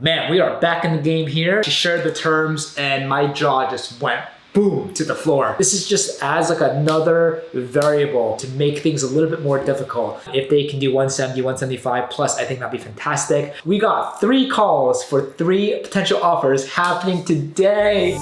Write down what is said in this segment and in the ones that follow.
Man, we are back in the game here. She shared the terms and my jaw just went boom to the floor. This is just as like another variable to make things a little bit more difficult. If they can do 170, 175 plus, I think that'd be fantastic. We got 3 calls for 3 potential offers happening today.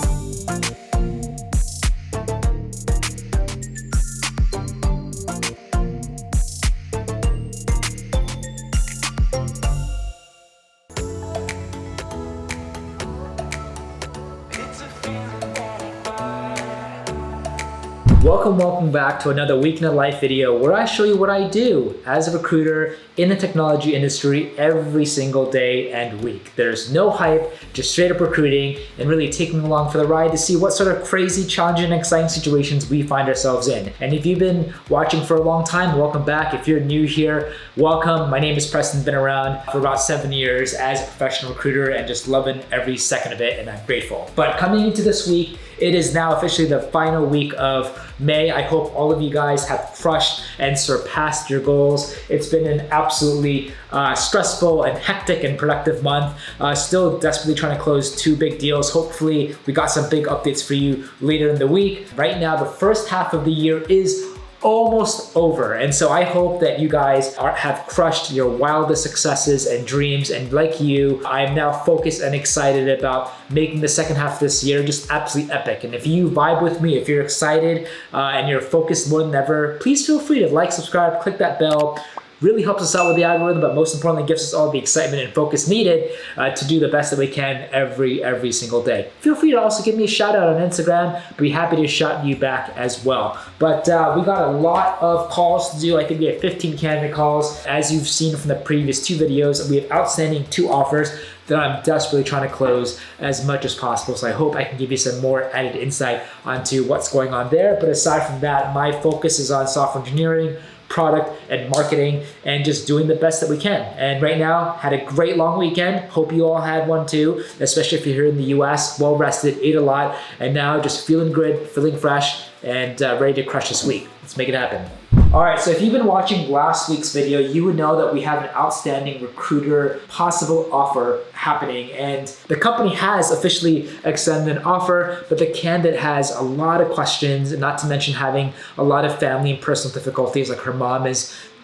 Welcome back to another week in the life video where I show you what I do as a recruiter in the technology industry every single day and week. There's no hype, just straight up recruiting and really taking along for the ride to see what sort of crazy, challenging, and exciting situations we find ourselves in. And if you've been watching for a long time, welcome back. If you're new here, welcome. My name is Preston, been around for about 7 years as a professional recruiter and just loving every second of it, and I'm grateful. But coming into this week, it is now officially the final week of May. I hope all of you guys have crushed and surpassed your goals. It's been an absolutely stressful and hectic and productive month. Still desperately trying to close 2 big deals. Hopefully we got some big updates for you later in the week. Right now, the first half of the year is almost over. And so I hope that you guys have crushed your wildest successes and dreams. And like you, I'm now focused and excited about making the second half of this year just absolutely epic. And if you vibe with me, if you're excited and you're focused more than ever, please feel free to like, subscribe, click that bell. Really helps us out with the algorithm, but most importantly, gives us all the excitement and focus needed to do the best that we can every single day. Feel free to also give me a shout out on Instagram. Be happy to shout you back as well. But we got a lot of calls to do. I think we have 15 candidate calls. As you've seen from the previous 2 videos, we have outstanding 2 offers that I'm desperately trying to close as much as possible. So I hope I can give you some more added insight onto what's going on there. But aside from that, my focus is on software engineering, product and marketing, and just doing the best that we can. And right now, had a great long weekend. Hope you all had one too, especially if you're here in the US, well rested, ate a lot, and now just feeling good, feeling fresh, and ready to crush this week. Let's make it happen. All right, so if you've been watching last week's video, you would know that we have an outstanding recruiter possible offer happening, and the company has officially extended an offer, but the candidate has a lot of questions, not to mention having a lot of family and personal difficulties. Like her mom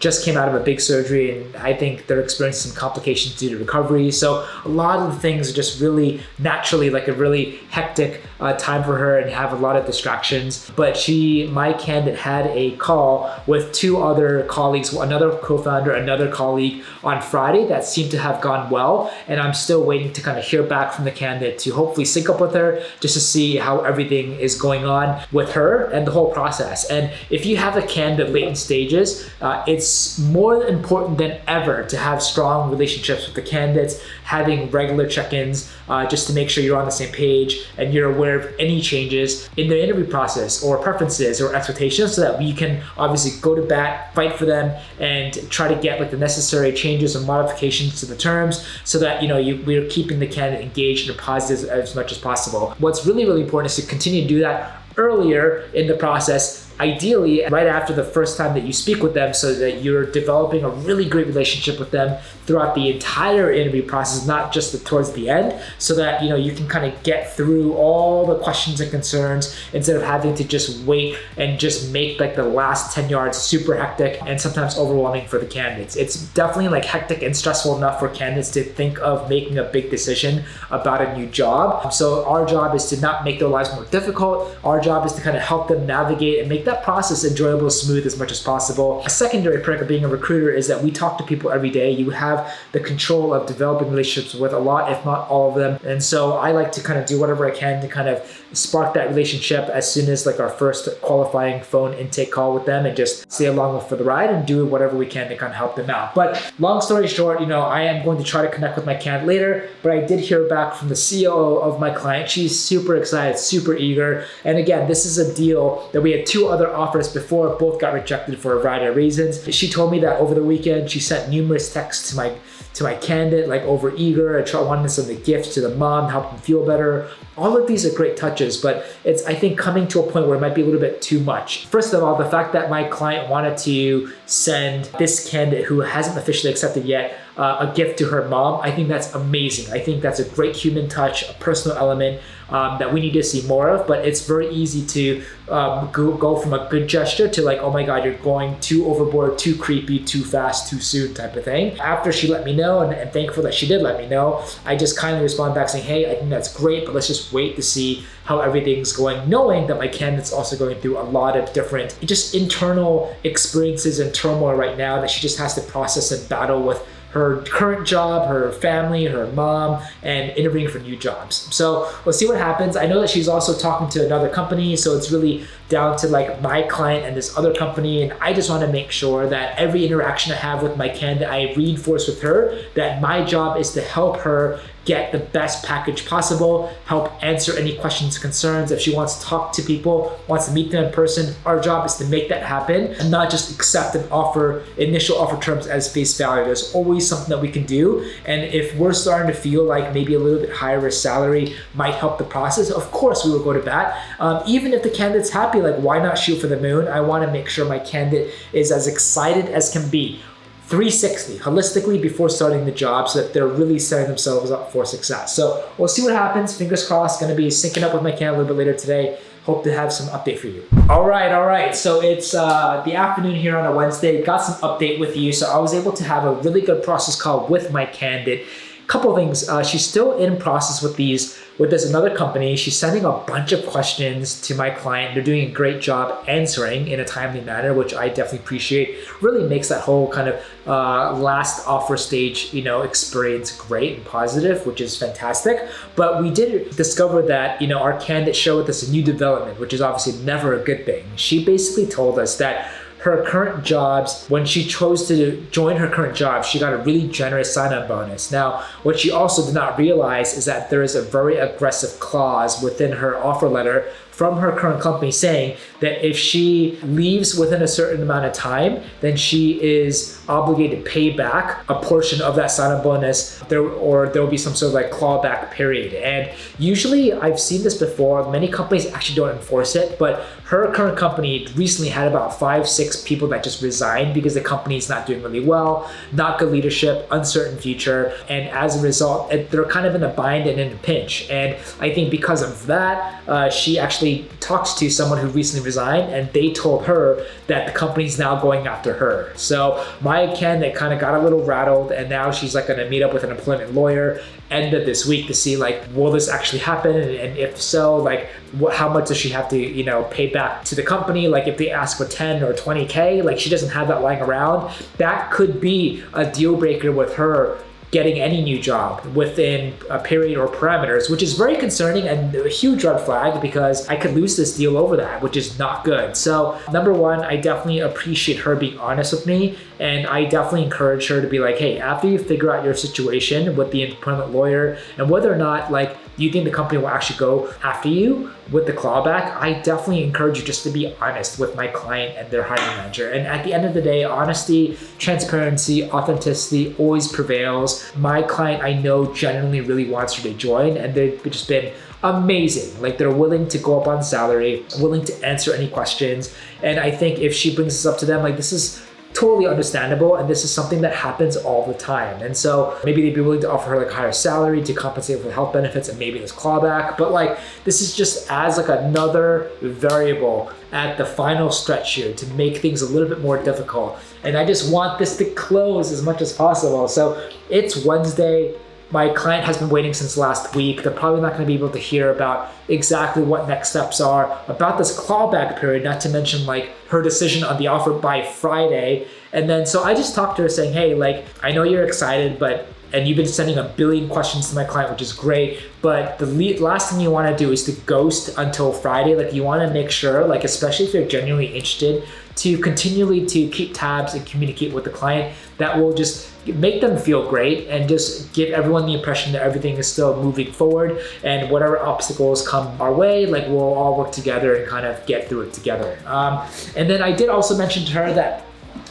just came out of a big surgery, and I think they're experiencing some complications due to recovery. So a lot of the things are just really naturally like a really hectic time for her and have a lot of distractions. But my candidate had a call with 2 other colleagues, another co-founder, another colleague on Friday that seemed to have gone well. And I'm still waiting to kind of hear back from the candidate to hopefully sync up with her just to see how everything is going on with her and the whole process. And if you have a candidate late in stages, it's more important than ever to have strong relationships with the candidates, having regular check-ins just to make sure you're on the same page and you're aware of any changes in the interview process or preferences or expectations, so that we can obviously go to bat, fight for them, and try to get like the necessary changes or modifications to the terms, so that we're keeping the candidate engaged and positive as much as possible. What's really important is to continue to do that earlier in the process, ideally right after the first time that you speak with them, so that you're developing a really great relationship with them throughout the entire interview process, not just towards the end, so that you can kind of get through all the questions and concerns instead of having to just wait and just make like the last 10 yards super hectic and sometimes overwhelming for the candidates. It's definitely like hectic and stressful enough for candidates to think of making a big decision about a new job. So our job is to not make their lives more difficult. Our job is to kind of help them navigate and make that process enjoyable and smooth as much as possible. A secondary perk of being a recruiter is that we talk to people every day. You have the control of developing relationships with a lot, if not all of them. And so I like to kind of do whatever I can to kind of spark that relationship as soon as like our first qualifying phone intake call with them, and just stay along for the ride and do whatever we can to kind of help them out. But long story short, I am going to try to connect with my candidate later, but I did hear back from the CEO of my client. She's super excited, super eager. And again, this is a deal that we had 2 other offers before, both got rejected for a variety of reasons. She told me that over the weekend, she sent numerous texts to my candidate, like over eager. I wanted to send the gift to the mom, help them feel better. All of these are great touches, but it's, I think, coming to a point where it might be a little bit too much. First of all, the fact that my client wanted to send this candidate who hasn't officially accepted yet a gift to her mom. I think that's amazing. I think that's a great human touch, a personal element that we need to see more of. But it's very easy to go from a good gesture to like, oh my God, you're going too overboard, too creepy, too fast, too soon type of thing. After she let me know, and thankful that she did let me know, I just kindly respond back saying, hey, I think that's great, but let's just wait to see how everything's going, knowing that my candidate's also going through a lot of different just internal experiences and turmoil right now that she just has to process and battle with her current job, her family, her mom, and interviewing for new jobs. So we'll see what happens. I know that she's also talking to another company, so it's really down to like my client and this other company, and I just want to make sure that every interaction I have with my candidate, I reinforce with her that my job is to help her get the best package possible, help answer any questions, concerns. If she wants to talk to people, wants to meet them in person, our job is to make that happen and not just accept an offer, initial offer terms as face value. There's always something that we can do. And if we're starting to feel like maybe a little bit higher risk salary might help the process, of course we will go to bat. Even if the candidate's happy, like why not shoot for the moon? I want to make sure my candidate is as excited as can be. 360 holistically before starting the job so that they're really setting themselves up for success. So we'll see what happens. Fingers crossed. Going to be syncing up with my candidate a little bit later today. Hope to have some update for you. All right. So it's the afternoon here on a Wednesday. Got some update with you. So I was able to have a really good process call with my candidate. Couple of things. She's still in process with this another company. She's sending a bunch of questions to my client. They're doing a great job answering in a timely manner, which I definitely appreciate. Really makes that whole kind of last offer stage, experience great and positive, which is fantastic. But we did discover that, our candidate shared with us a new development, which is obviously never a good thing. She basically told us that her current jobs, when she chose to join her current job, she got a really generous sign-on bonus. Now, what she also did not realize is that there is a very aggressive clause within her offer letter from her current company saying that if she leaves within a certain amount of time, then she is obligated to pay back a portion of that sign-on bonus, there will be some sort of like clawback period. And usually I've seen this before. Many companies actually don't enforce it, but her current company recently had about 5-6 people that just resigned because the company is not doing really well, not good leadership, uncertain future. And as a result, they're kind of in a bind and in a pinch. And I think because of that, she actually talks to someone who recently resigned, and they told her that the company's now going after her. So my candidate kind of got a little rattled, and now she's like going to meet up with an employment lawyer end of this week to see like, will this actually happen? And if so, like how much does she have to, pay back to the company? Like if they ask for 10 or 20K, like she doesn't have that lying around. That could be a deal breaker with her getting any new job within a period or parameters, which is very concerning and a huge red flag because I could lose this deal over that, which is not good. So number one, I definitely appreciate her being honest with me, and I definitely encourage her to be like, hey, after you figure out your situation with the employment lawyer and whether or not like you think the company will actually go after you with the clawback, I definitely encourage you just to be honest with my client and their hiring manager. And at the end of the day, honesty, transparency, authenticity always prevails. My client, I know, genuinely really wants her to join, and they've just been amazing. Like they're willing to go up on salary, willing to answer any questions. And I think if she brings this up to them, like this is totally understandable, and this is something that happens all the time. And so maybe they'd be willing to offer her like higher salary to compensate for health benefits and maybe this clawback, but like this is just as like another variable at the final stretch here to make things a little bit more difficult. And I just want this to close as much as possible. So it's Wednesday. My client has been waiting since last week. They're probably not going to be able to hear about exactly what next steps are about this clawback period, not to mention like her decision on the offer by Friday. And then so I just talked to her saying, hey, like I know you're excited, and you've been sending a billion questions to my client, which is great, but the last thing you want to do is to ghost until Friday. Like you want to make sure, like especially if you're genuinely interested, to continually to keep tabs and communicate with the client. That will just make them feel great and just give everyone the impression that everything is still moving forward, and whatever obstacles come our way, like we'll all work together and kind of get through it together. And then I did also mention to her that,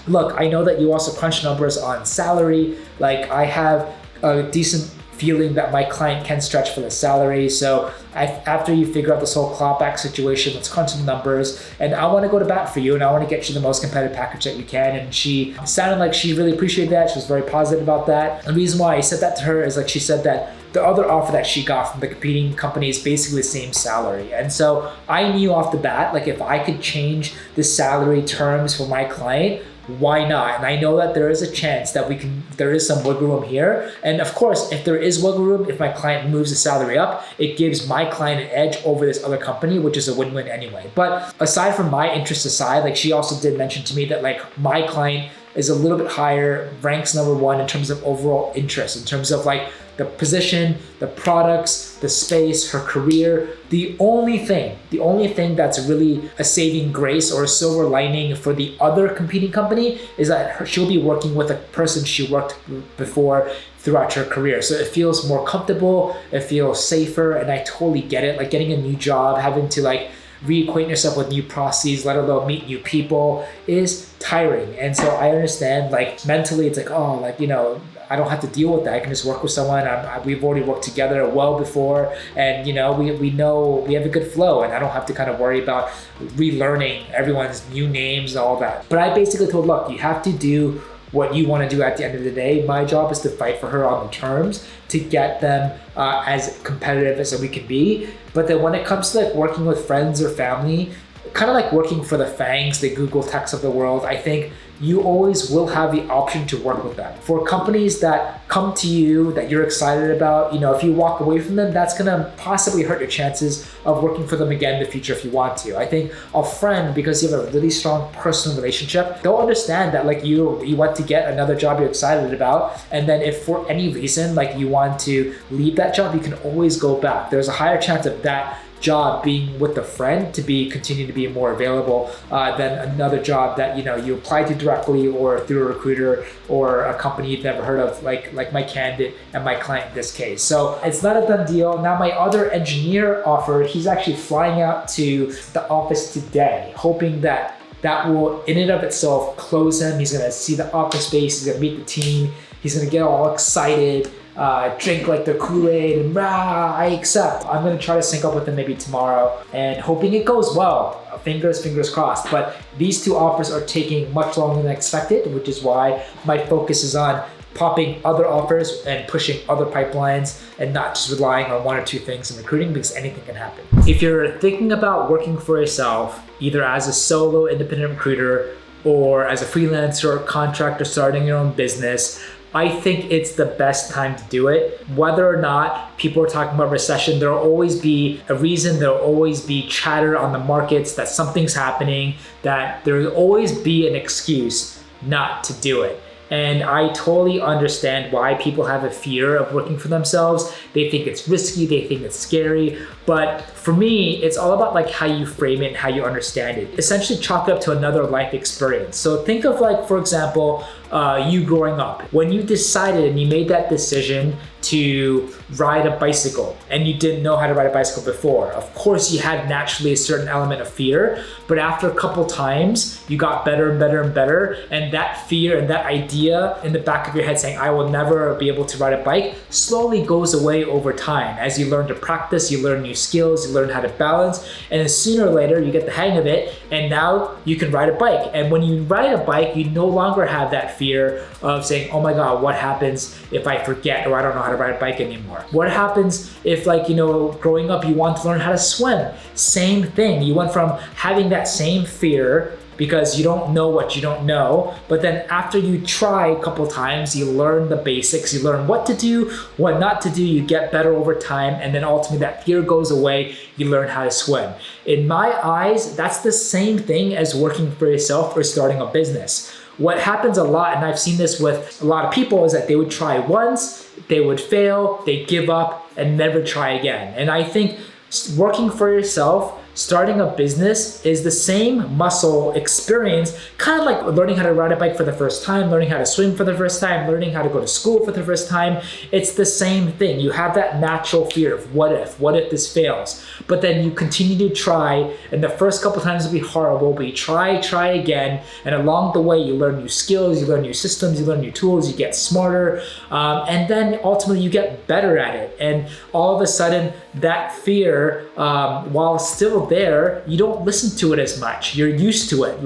look, I know that you also crunch numbers on salary. Like I have a decent feeling that my client can stretch for the salary. So after you figure out this whole clawback situation, let's crunch some numbers, and I want to go to bat for you, and I want to get you the most competitive package that you can. And she sounded like she really appreciated that. She was very positive about that. And the reason why I said that to her is like she said that the other offer that she got from the competing company is basically the same salary. And so I knew off the bat, like if I could change the salary terms for my client, why not? And I know that there is a chance that there is some wiggle room here. And of course, if there is wiggle room, if my client moves the salary up, it gives my client an edge over this other company, which is a win-win anyway. But aside from my interest aside, like she also did mention to me that like my client is a little bit higher, ranks number one in terms of overall interest, in terms of like the position, the products, the space, her career. The only thing that's really a saving grace or a silver lining for the other competing company is that she'll be working with a person she worked before throughout her career. So it feels more comfortable, it feels safer, and I totally get it. Like getting a new job, having to like reacquaint yourself with new processes, let alone meet new people, is tiring. And so I understand, like mentally it's like, oh, like, you know, I don't have to deal with that. I can just work with someone. We've already worked together well before, and you know we know we have a good flow, and I don't have to kind of worry about relearning everyone's new names and all that. But I basically told, look, you have to do what you want to do at the end of the day. My job is to fight for her on the terms to get them as competitive as we can be. But then when it comes to like working with friends or family, kind of like working for the FANGs, the Google Techs of the world, I think you always will have the option to work with them. For companies that come to you that you're excited about, you know, if you walk away from them, that's gonna possibly hurt your chances of working for them again in the future if you want to. I think a friend, because you have a really strong personal relationship, they'll understand that like you want to get another job you're excited about, and then if for any reason like you want to leave that job, you can always go back. There's a higher chance of that job being with a friend to continue to be more available than another job that you apply to directly or through a recruiter or a company you've never heard of, like my candidate and my client in this case. So it's not a done deal. Now my other engineer offered, he's actually flying out to the office today, hoping that will in and of itself close him. He's gonna see the office space, he's gonna meet the team, he's gonna get all excited, drink like the Kool-Aid and I accept. I'm gonna try to sync up with him maybe tomorrow and hoping it goes well. Fingers crossed. But these two offers are taking much longer than expected, which is why my focus is on popping other offers and pushing other pipelines and not just relying on one or two things in recruiting, because anything can happen. If you're thinking about working for yourself, either as a solo independent recruiter or as a freelancer or contractor starting your own business, I think it's the best time to do it. Whether or not people are talking about recession, there'll always be a reason, there'll always be chatter on the markets that something's happening, that there'll always be an excuse not to do it. And I totally understand why people have a fear of working for themselves. They think it's risky, they think it's scary. But for me, it's all about like how you frame it and how you understand it. Essentially chalk it up to another life experience. So think of like, for example, you growing up. When you decided and you made that decision to ride a bicycle and you didn't know how to ride a bicycle before, of course you had naturally a certain element of fear, but after a couple times you got better and better and better, and that fear and that idea in the back of your head saying I will never be able to ride a bike slowly goes away over time. As you learn to practice, you learn new skills, you learn how to balance, and then sooner or later you get the hang of it and now you can ride a bike. And when you ride a bike, you no longer have that fear of saying, oh my God, what happens if I forget or I don't know how to ride a bike anymore? What happens if growing up you want to learn how to swim? Same thing. You went from having that same fear because you don't know what you don't know, but then after you try a couple times, you learn the basics, you learn what to do, what not to do, you get better over time, and then ultimately that fear goes away, you learn how to swim. In my eyes, that's the same thing as working for yourself or starting a business. What happens a lot, and I've seen this with a lot of people, is that they would try once, they would fail, they give up, and never try again. And I think working for yourself starting a business is the same muscle experience, kind of like learning how to ride a bike for the first time, learning how to swim for the first time, learning how to go to school for the first time. It's the same thing. You have that natural fear of what if this fails? But then you continue to try, and the first couple times will be horrible, but you try again, and along the way you learn new skills, you learn new systems, you learn new tools, you get smarter, and then ultimately you get better at it. And all of a sudden that fear, while still there, you don't listen to it as much. You're used to it.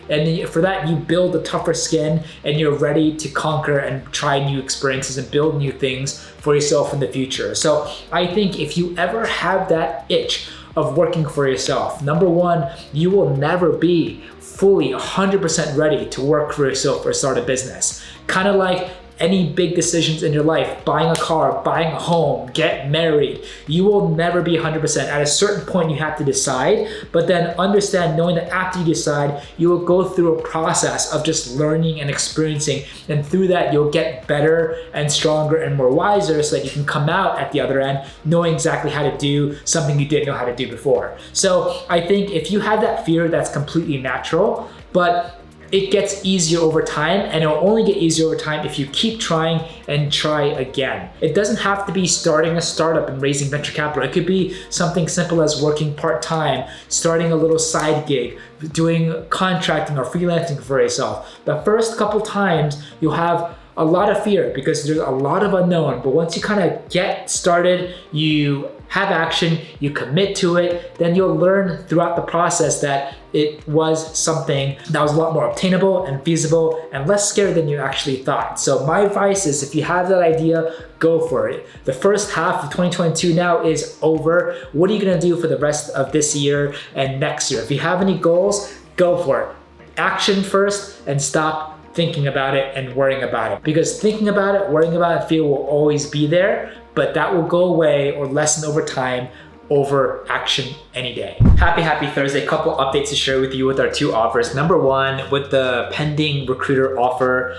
And for that, you build a tougher skin, and you're ready to conquer and try new experiences and build new things for yourself in the future. So I think if you ever have that itch of working for yourself, number one, you will never be fully 100% ready to work for yourself or start a business. Kind of like any big decisions in your life, buying a car, buying a home, get married, you will never be 100%. At a certain point, you have to decide, but then understand, knowing that after you decide, you will go through a process of just learning and experiencing. And through that, you'll get better and stronger and more wiser, so that you can come out at the other end knowing exactly how to do something you didn't know how to do before. So I think if you have that fear, that's completely natural, but it gets easier over time, and it'll only get easier over time if you keep trying and try again. It doesn't have to be starting a startup and raising venture capital. It could be something simple as working part-time, starting a little side gig, doing contracting or freelancing for yourself. The first couple times you'll have a lot of fear because there's a lot of unknown, but once you kind of get started, you have action, you commit to it, then you'll learn throughout the process that it was something that was a lot more obtainable and feasible and less scary than you actually thought. So my advice is, if you have that idea, go for it. The first half of 2022 now is over. What are you gonna do for the rest of this year and next year? If you have any goals, go for it. Action first, and stop thinking about it and worrying about it. Because thinking about it, worrying about it, fear will always be there, but that will go away or lessen over time over action any day. Happy Thursday. Couple updates to share with you with our two offers. Number one, with the pending recruiter offer,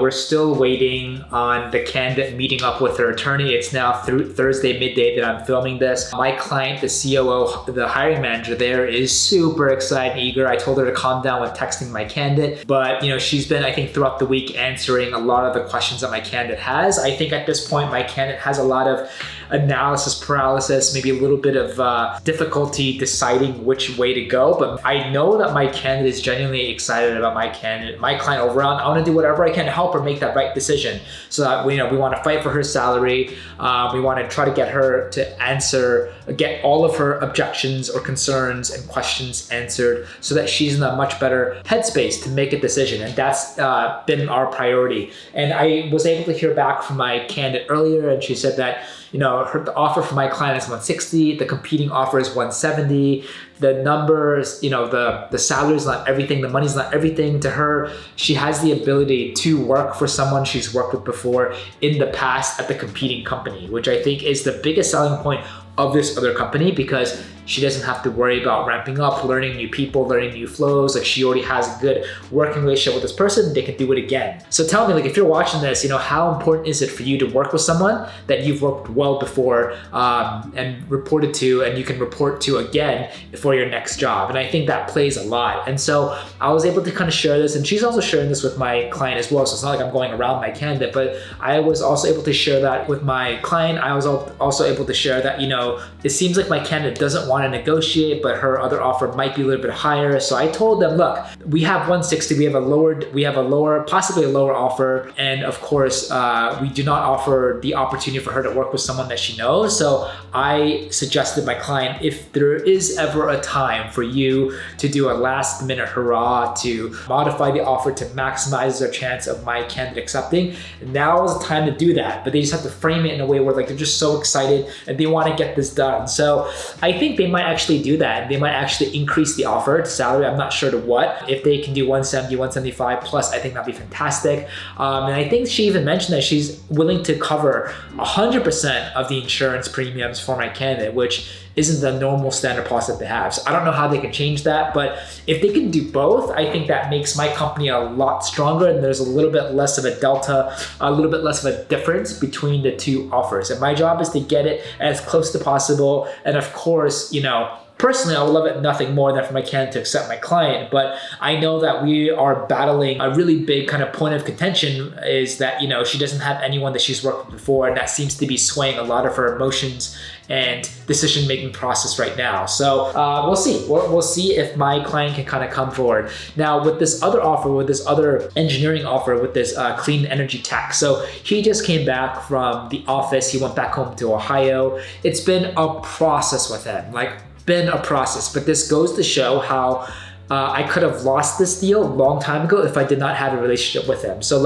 we're still waiting on the candidate meeting up with her attorney. It's now through Thursday midday that I'm filming this. My client, the COO, the hiring manager there, is super excited and eager. I told her to calm down with texting my candidate, but she's been, I think, throughout the week answering a lot of the questions that my candidate has. I think at this point, my candidate has a lot of analysis paralysis, maybe a little bit of difficulty deciding which way to go, but I know that my candidate is genuinely excited about my client overall. I want to do whatever I can to help her make that right decision. So that we want to fight for her salary. We want to try to get her to get all of her objections or concerns and questions answered, so that she's in a much better headspace to make a decision. And that's been our priority. And I was able to hear back from my candidate earlier, and she said that the offer for my client is 160, the competing offer is 170. The numbers, the salary's not everything, the money's not everything to her. She has the ability to work for someone she's worked with before in the past at the competing company, which I think is the biggest selling point of this other company, because she doesn't have to worry about ramping up, learning new people, learning new flows. Like, she already has a good working relationship with this person. They can do it again. So tell me, if you're watching this, how important is it for you to work with someone that you've worked well before and reported to, and you can report to again for your next job? And I think that plays a lot. And so I was able to kind of share this, and she's also sharing this with my client as well. So it's not like I'm going around my candidate, but I was also able to share that with my client. I was also able to share that, it seems like my candidate doesn't want to negotiate, but her other offer might be a little bit higher. So I told them, look, we have 160, we have possibly a lower offer. And of course, we do not offer the opportunity for her to work with someone that she knows. So I suggested my client, if there is ever a time for you to do a last minute hurrah to modify the offer to maximize their chance of my candidate accepting, now is the time to do that. But they just have to frame it in a way where they're just so excited and they want to get this done. So I think they might actually do that. They might actually increase the offer to salary. I'm not sure to what. If they can do 170, 175 plus, I think that'd be fantastic. And I think she even mentioned that she's willing to cover 100% of the insurance premiums for my candidate, which isn't the normal standard policy that they have. So I don't know how they can change that, but if they can do both, I think that makes my company a lot stronger, and there's a little bit less of a delta, a little bit less of a difference between the two offers. And my job is to get it as close to possible, and of course, Personally, I would love it nothing more than for my candidate to accept my client, but I know that we are battling a really big kind of point of contention is that, she doesn't have anyone that she's worked with before, and that seems to be swaying a lot of her emotions and decision-making process right now. So we'll see. We'll see if my client can kind of come forward. Now, with this other offer, with this other engineering offer, with this clean energy tech. So he just came back from the office. He went back home to Ohio. It's been a process with him, but this goes to show how I could have lost this deal a long time ago if I did not have a relationship with him. So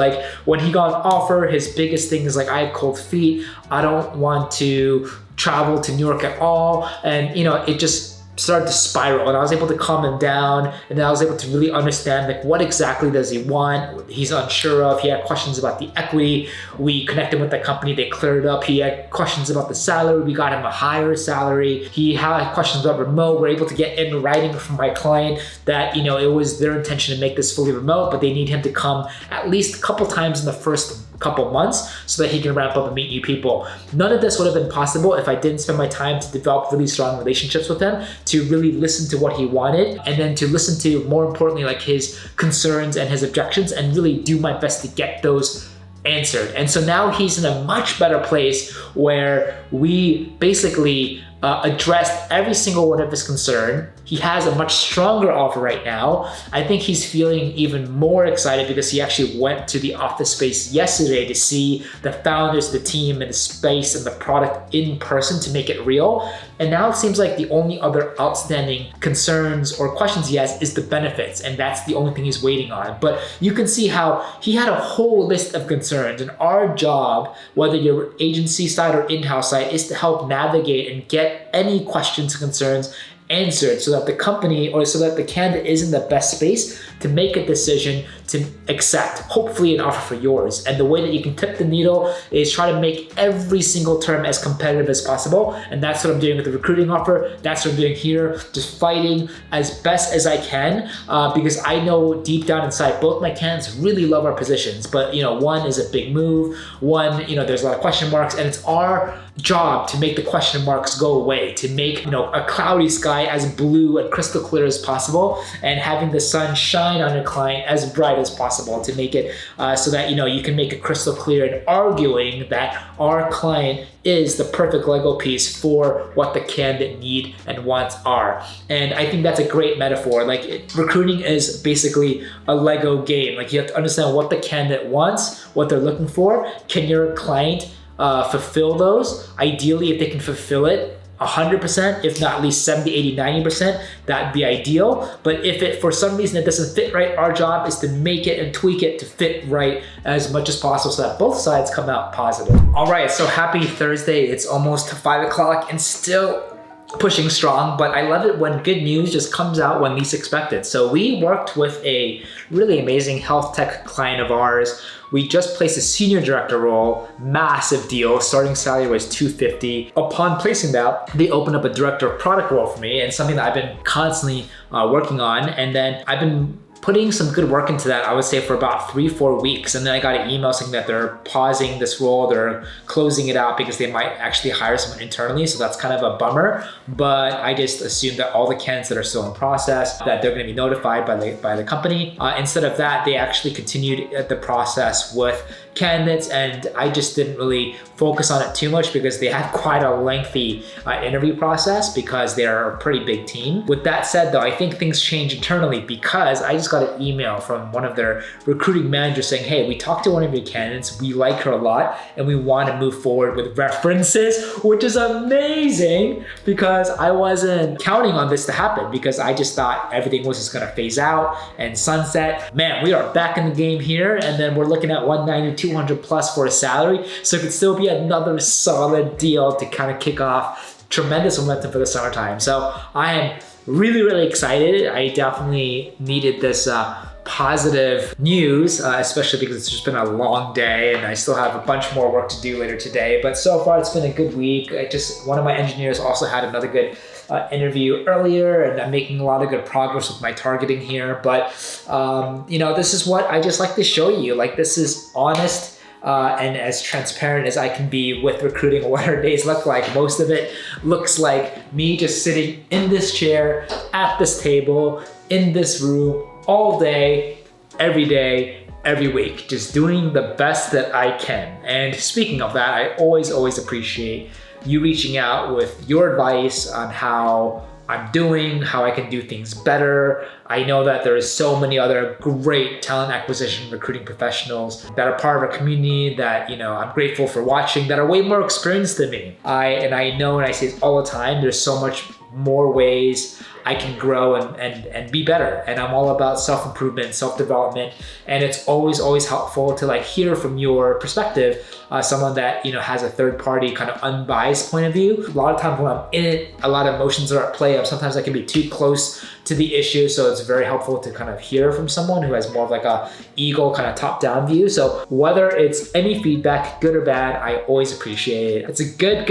when he got an offer, his biggest thing is I have cold feet. I don't want to travel to New York at all. And it just started to spiral, and I was able to calm him down, and then I was able to really understand what exactly does he want. He's unsure of. He had questions about the equity. We connected with the company. They cleared it up. He had questions about the salary. We got him a higher salary. He had questions about remote. We're able to get in writing from my client that it was their intention to make this fully remote, but they need him to come at least a couple times in the first couple months so that he can ramp up and meet new people. None of this would have been possible if I didn't spend my time to develop really strong relationships with him, to really listen to what he wanted, and then to listen to, more importantly, his concerns and his objections, and really do my best to get those answered. And so now he's in a much better place where we basically addressed every single one of his concern. He has a much stronger offer right now. I think he's feeling even more excited because he actually went to the office space yesterday to see the founders, the team, and the space and the product in person to make it real. And now it seems like the only other outstanding concerns or questions he has is the benefits, and that's the only thing he's waiting on. But you can see how he had a whole list of concerns, and our job, whether you're agency side or in-house side, is to help navigate and get any questions and concerns answered so that the company or so that the candidate is in the best space to make a decision to accept, hopefully, an offer for yours. And the way that you can tip the needle is try to make every single term as competitive as possible. And that's what I'm doing with the recruiting offer. That's what I'm doing here, just fighting as best as I can because I know deep down inside, both my candidates really love our positions. But, one is a big move. One, there's a lot of question marks, and it's our job to make the question marks go away, to make, a cloudy sky as blue and crystal clear as possible, and having the sun shine on your client as bright as possible to make it so that you can make it crystal clear, and arguing that our client is the perfect Lego piece for what the candidate need and wants are. And I think that's a great metaphor. Recruiting is basically a Lego game. You have to understand what the candidate wants, what they're looking for. Can your client fulfill those? Ideally, if they can fulfill it 100%, if not at least 70, 80, 90%, that'd be ideal. But if it, for some reason, it doesn't fit right, our job is to make it and tweak it to fit right as much as possible so that both sides come out positive. All right, so happy Thursday. It's almost 5 o'clock and still pushing strong, but I love it when good news just comes out when least expected. So we worked with a really amazing health tech client of ours. We just placed a senior director role, massive deal, starting salary was $250. Upon placing that, they opened up a director of product role for me, and something that I've been constantly working on. And then I've been putting some good work into that, I would say, for about 3-4 weeks. And then I got an email saying that they're pausing this role, they're closing it out because they might actually hire someone internally. So that's kind of a bummer. But I just assumed that all the candidates that are still in process, that they're going to be notified by the company. Instead of that, they actually continued the process with candidates, and I just didn't really focus on it too much because they had quite a lengthy interview process because they're a pretty big team. With that said, though, I think things change internally because I just got an email from one of their recruiting managers saying, hey, we talked to one of your candidates, we like her a lot, and we want to move forward with references, which is amazing because I wasn't counting on this to happen because I just thought everything was just gonna phase out and sunset. Man, we are back in the game here, and then we're looking at 190, 200 plus for a salary. So it could still be another solid deal to kind of kick off tremendous momentum for the summertime. So I am really, really excited. I definitely needed this positive news, especially because it's just been a long day and I still have a bunch more work to do later today. But so far it's been a good week. One of my engineers also had another good interview earlier, and I'm making a lot of good progress with my targeting here. But this is what I just like to show you. This is honest and as transparent as I can be with recruiting or what our days look like. Most of it looks like me just sitting in this chair, at this table, in this room, all day, every week, just doing the best that I can. And speaking of that, I always appreciate you reaching out with your advice on how I'm doing, how I can do things better. I know that there is so many other great talent acquisition recruiting professionals that are part of our community that, I'm grateful for watching, that are way more experienced than me. I know, and I say this all the time, there's so much more ways I can grow and be better. And I'm all about self-improvement, self-development. And it's always helpful to hear from your perspective, someone that, has a third party kind of unbiased point of view. A lot of times when I'm in it, a lot of emotions are at play. Sometimes I can be too close to the issue. So it's very helpful to kind of hear from someone who has more of a ego kind of top-down view. So whether it's any feedback, good or bad, I always appreciate it. It's a good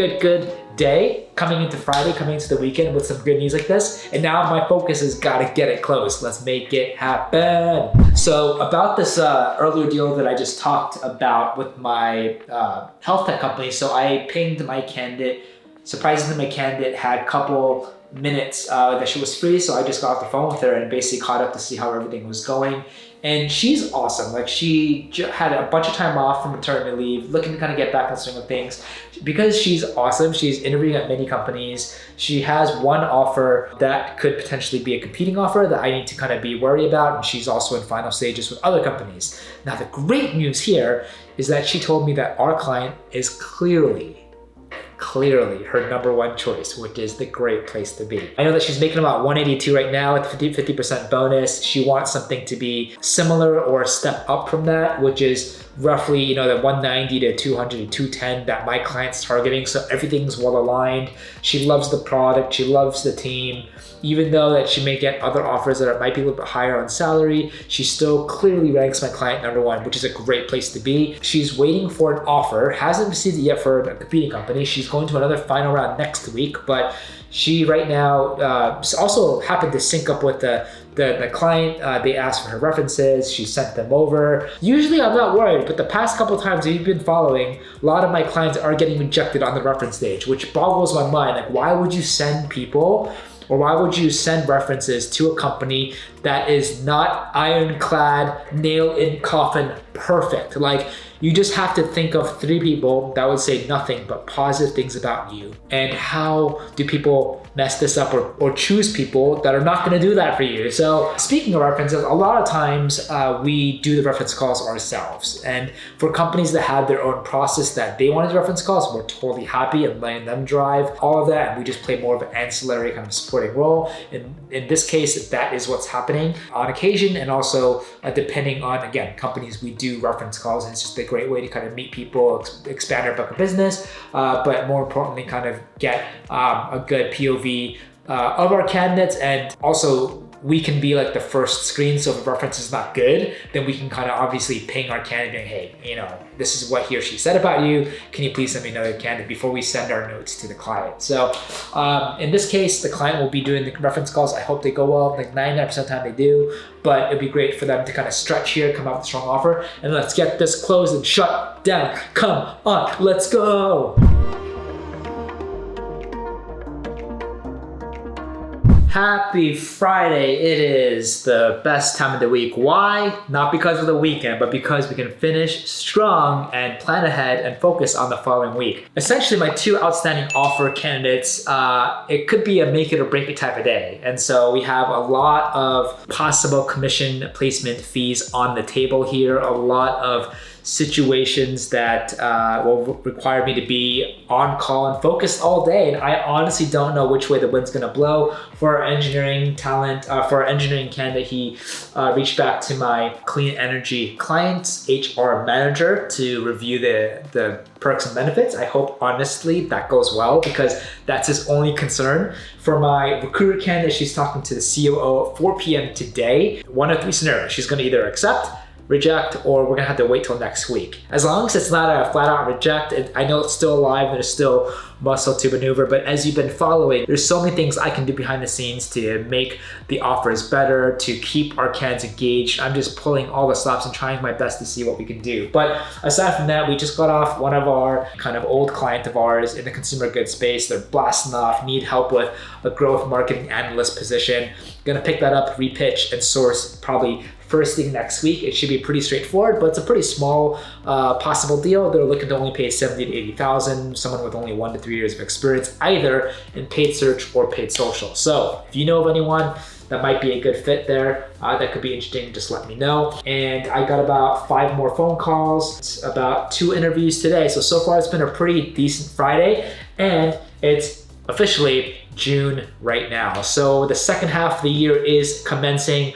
day coming into Friday, coming into the weekend with some good news like this. And now my focus has got to get it closed. Let's make it happen. So about this earlier deal that I just talked about with my health tech company. So I pinged my candidate. Surprisingly, my candidate had a couple minutes that she was free. So I just got off the phone with her and basically caught up to see how everything was going. And she's awesome. She had a bunch of time off from maternity leave, looking to kind of get back in the swing of things. Because she's awesome, she's interviewing at many companies. She has one offer that could potentially be a competing offer that I need to kind of be worried about. And she's also in final stages with other companies. Now, the great news here is that she told me that our client is clearly her number one choice, which is the great place to be. I know that she's making about 182 right now with 50% bonus. She wants something to be similar or a step up from that, which is roughly, the 190 to 200 to 210 that my client's targeting. So everything's well aligned. She loves the product. She loves the team. Even though that she may get other offers that might be a little bit higher on salary, she still clearly ranks my client number one, which is a great place to be. She's waiting for an offer, hasn't received it yet for a competing company. She's going to another final round next week, but she right now also happened to sync up with the client. They asked for her references. She sent them over. Usually I'm not worried, but the past couple of times that you've been following, a lot of my clients are getting rejected on the reference stage, which boggles my mind. Why would you send people, or why would you send references to a company that is not ironclad, nail in coffin perfect? You just have to think of 3 people that would say nothing but positive things about you. And how do people mess this up or choose people that are not going to do that for you? So speaking of references, a lot of times we do the reference calls ourselves. And for companies that have their own process that they want to do reference calls, we're totally happy and letting them drive all of that. And we just play more of an ancillary kind of supporting role. In this case, that is what's happening on occasion. And also depending on, again, companies, we do reference calls, and it's just a great way to kind of meet people, expand our book of business, but more importantly, kind of get a good POV of our candidates. And also we can be the first screen. So if a reference is not good, then we can kind of obviously ping our candidate, hey, this is what he or she said about you. Can you please send me another candidate before we send our notes to the client? So in this case, the client will be doing the reference calls. I hope they go well. 99% of the time they do, but it'd be great for them to kind of stretch here, come out with a strong offer, and let's get this closed and shut down. Come on, let's go. Happy Friday. It is the best time of the week. Why? Not because of the weekend, but because we can finish strong and plan ahead and focus on the following week. Essentially, my 2 outstanding offer candidates, it could be a make it or break it type of day. And so we have a lot of possible commission placement fees on the table here, a lot of situations that will require me to be on call and focused all day. And I honestly don't know which way the wind's gonna blow. For our engineering talent, for our engineering candidate, he reached back to my clean energy client's HR manager to review the perks and benefits. I hope honestly that goes well, because that's his only concern. For my recruiter candidate, she's talking to the COO at 4 p.m. today. 1 of 3 scenarios. She's gonna either accept, reject, or we're gonna have to wait till next week. As long as it's not a flat out reject, I know it's still alive, there's still muscle to maneuver, but as you've been following, there's so many things I can do behind the scenes to make the offers better, to keep our candidates engaged. I'm just pulling all the stops and trying my best to see what we can do. But aside from that, we just got off one of our kind of old client of ours in the consumer goods space. They're blasting off, need help with a growth marketing analyst position. Gonna pick that up, repitch, and source probably first thing next week. It should be pretty straightforward, but it's a pretty small possible deal. They're looking to only pay 70 to 80,000, someone with only 1 to 3 years of experience, either in paid search or paid social. So if you know of anyone that might be a good fit there, that could be interesting, just let me know. And I got about 5 more phone calls, it's about 2 interviews today. So far it's been a pretty decent Friday, and it's officially June right now. So the second half of the year is commencing.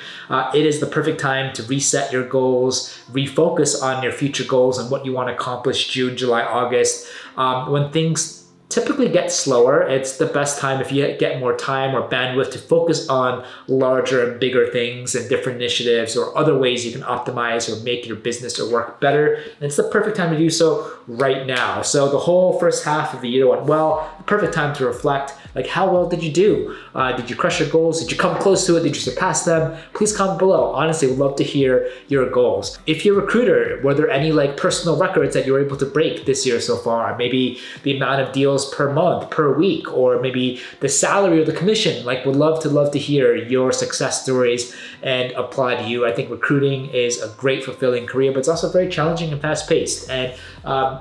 It is the perfect time to reset your goals, refocus on your future goals and what you want to accomplish June, July, August. When things typically get slower, it's the best time if you get more time or bandwidth to focus on larger and bigger things and different initiatives or other ways you can optimize or make your business or work better. And it's the perfect time to do so right now. So the whole first half of the year went well, the perfect time to reflect. Like, how well did you do? Did you crush your goals? Did you come close to it? Did you surpass them? Please comment below. Honestly, we'd love to hear your goals. If you're a recruiter, were there any like personal records that you were able to break this year so far? Maybe the amount of deals per month, per week, or maybe the salary or the commission. Like, would love to hear your success stories and apply to you. I think recruiting is a great fulfilling career, but it's also very challenging and fast paced. And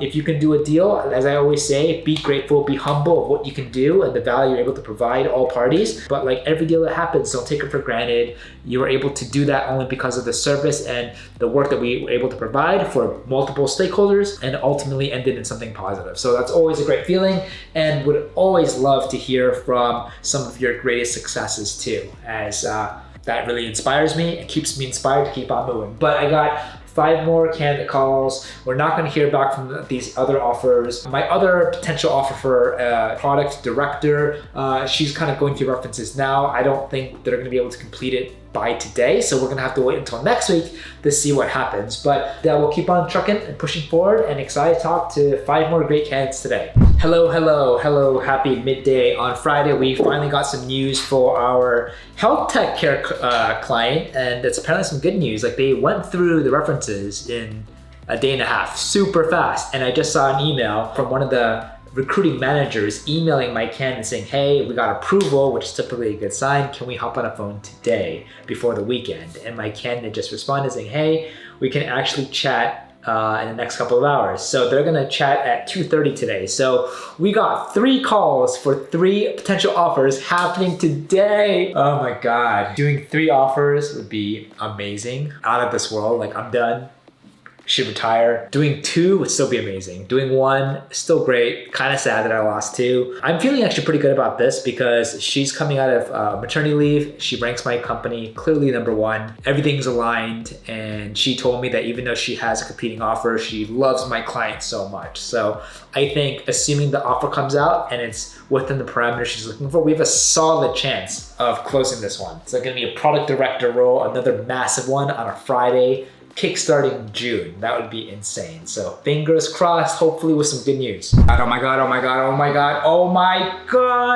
if you can do a deal, as I always say, be grateful, be humble of what you can do and the value you're able to provide all parties. But like every deal that happens, don't take it for granted. You were able to do that only because of the service and the work that we were able to provide for multiple stakeholders, and ultimately ended in something positive. So that's always a great feeling, and would always love to hear from some of your greatest successes too, as that really inspires me and keeps me inspired to keep on moving. But I got 5 more candidate calls. We're not going to hear back from these other offers. My other potential offer for a product director, she's kind of going through references now. I don't think they're going to be able to complete it by today, so we're going to have to wait until next week to see what happens. But we'll keep on trucking and pushing forward, and excited to talk to 5 more great candidates today. Hello, happy midday on Friday. We finally got some news for our health tech care client, and it's apparently some good news. Like, they went through the references in a day and a half, super fast. And I just saw an email from one of the recruiting managers emailing my candidate saying, hey, we got approval, which is typically a good sign. Can we hop on a phone today before the weekend? And my candidate just responded saying, hey, we can actually chat in the next couple of hours. So they're gonna chat at 2:30 today. So we got 3 calls for 3 potential offers happening today. Oh my God. Doing 3 offers would be amazing. Out of this world, like, I'm done. Should retire. Doing 2 would still be amazing. Doing 1, still great. Kind of sad that I lost 2. I'm feeling actually pretty good about this because she's coming out of maternity leave. She ranks my company clearly number 1. Everything's aligned, and she told me that even though she has a competing offer, she loves my client so much. So I think, assuming the offer comes out and it's within the parameters she's looking for, we have a solid chance of closing this one. It's gonna be a product director role, another massive one on a Friday, kickstarting June. That would be insane. So fingers crossed, hopefully with some good news. Oh my God,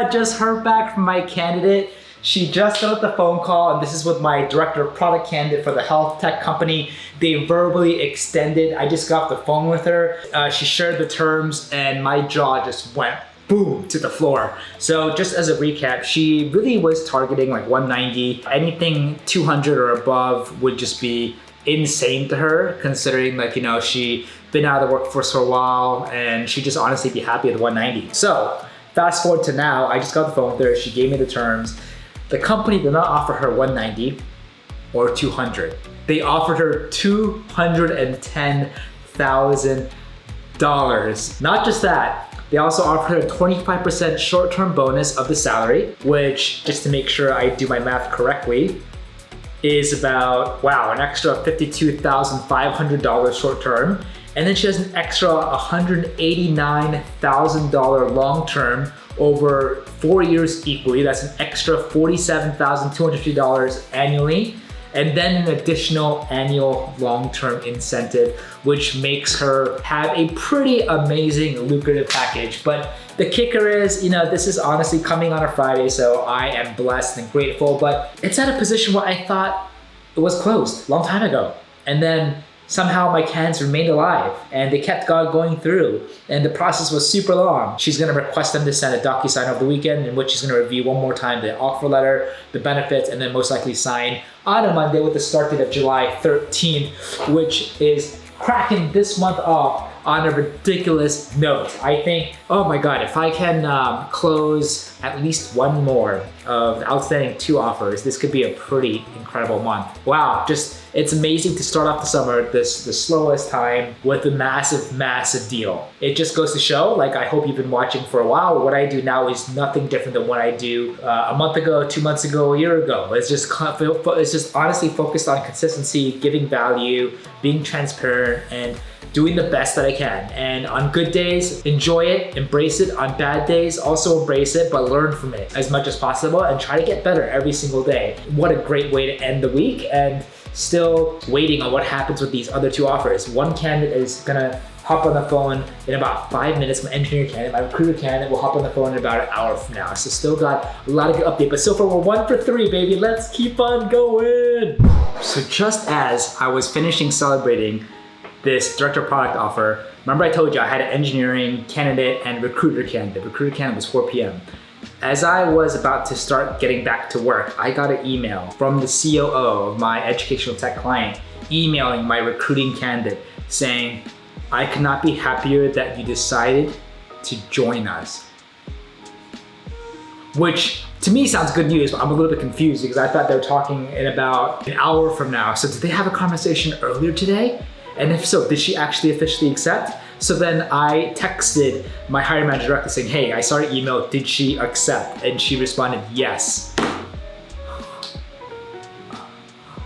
just heard back from my candidate. She just got the phone call, and this is with my director of product candidate for the health tech company. They verbally extended. I just got off the phone with her. She shared the terms, and my jaw just went boom to the floor. So just as a recap, she really was targeting like 190. Anything 200 or above would just be insane to her, considering, like, you know, she been out of the workforce for a while, and she'd just honestly be happy with 190. So fast forward to now, I just got the phone with her. She gave me the terms. The company did not offer her 190 or 200. They offered her $210,000. Not just that, they also offered her a 25% short-term bonus of the salary, which, just to make sure I do my math correctly, is about, wow, an extra $52,500 short term. And then she has an extra $189,000 long term over 4 years equally. That's an extra $47,250 annually. and then an additional annual long-term incentive, which makes her have a pretty amazing, lucrative package. But the kicker is, this is honestly coming on a Friday, so I am blessed and grateful, but it's at a position where I thought it was closed a long time ago. And then somehow my candidates remained alive and they kept going through, and the process was super long. She's gonna request them to send a DocuSign over the weekend, in which she's gonna review one more time the offer letter, the benefits, and then most likely sign on a Monday with the start date of July 13th, which is cracking this month off on a ridiculous note. I think, oh my God, if I can close at least one more of the outstanding 2 offers, this could be a pretty incredible month. Wow, it's amazing to start off the summer, the slowest time, with a massive deal. It just goes to show, I hope you've been watching for a while, what I do now is nothing different than what I do a month ago, 2 months ago, a year ago. It's just honestly focused on consistency, giving value, being transparent, and doing the best that I can. And on good days, enjoy it, embrace it. On bad days, also embrace it, but learn from it as much as possible and try to get better every single day. What a great way to end the week, and still waiting on what happens with these other 2 offers. One candidate is gonna hop on the phone in about 5 minutes. My engineer candidate, my recruiter candidate will hop on the phone in about an hour from now. So still got a lot of good update, but so far we're 1 for 3, baby. Let's keep on going. So just as I was finishing celebrating this director of product offer, remember I told you I had an engineering candidate and recruiter candidate. Recruiter candidate was 4 p.m. As I was about to start getting back to work, I got an email from the COO of my educational tech client emailing my recruiting candidate saying, "I cannot be happier that you decided to join us." Which to me sounds good news, but I'm a little bit confused because I thought they were talking in about an hour from now. So did they have a conversation earlier today? And if so, did she actually officially accept? So then I texted my hiring manager directly saying, "Hey, I saw your email, did she accept?" And she responded, "Yes."